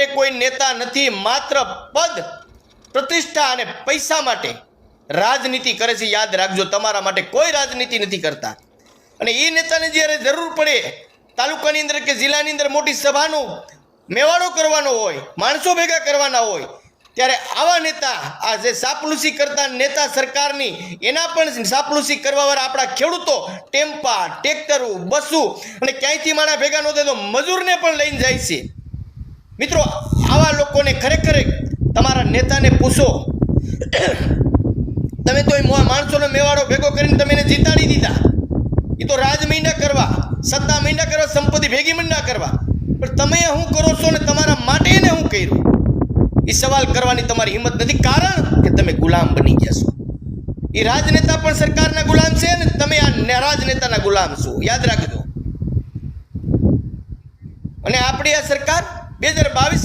માટે કોઈ નેતા નથી, માત્ર પદ પ્રતિષ્ઠા અને પૈસા માટે રાજનીતિ કરે છે. યાદ રાખજો, તમારા માટે કોઈ રાજનીતિ નથી કરતા. અને એ નેતાને જ્યારે જરૂર પડે તાલુકાની અંદર કે જિલ્લાની અંદર મોટી સભાનો મેવાડો કરવાનો હોય, માણસો ભેગા કરવાના હોય, ત્યારે આવા નેતા, આ જે સાપલુસી કરતા નેતા સરકારની, એના પણ સાપલુસી કરવાવાળા આપણા ખેડૂતો ટેમ્પા, ટ્રેક્ટરો, બસો અને ક્યાંયથી માણા ભેગા ન થાય તો મજૂરને પણ લઈને જાય છે. મિત્રો, આવા લોકોને ખરેખર તમારા નેતાને પૂછો. તમે તો માણસોનો મેવાડો ભેગો કરીને તમે એને જીતાડી દીધા. એ તો રાજ મહિના કરવા, સત્તા મહિના કરવા, સંપત્તિ ભેગી મહિના કરવા, પણ તમે શું કરો છો ને તમારા માટે એને શું કર્યું? એ સવાલ કરવાની તમારી હિંમત નથી, કારણ કે તમે ગુલામ બની ગયા છો. એ રાજનેતા પણ સરકારના ગુલામ છે અને તમે આ રાજનેતાના ગુલામ છો. યાદ રાખજો. અને આપણી આ સરકાર 2022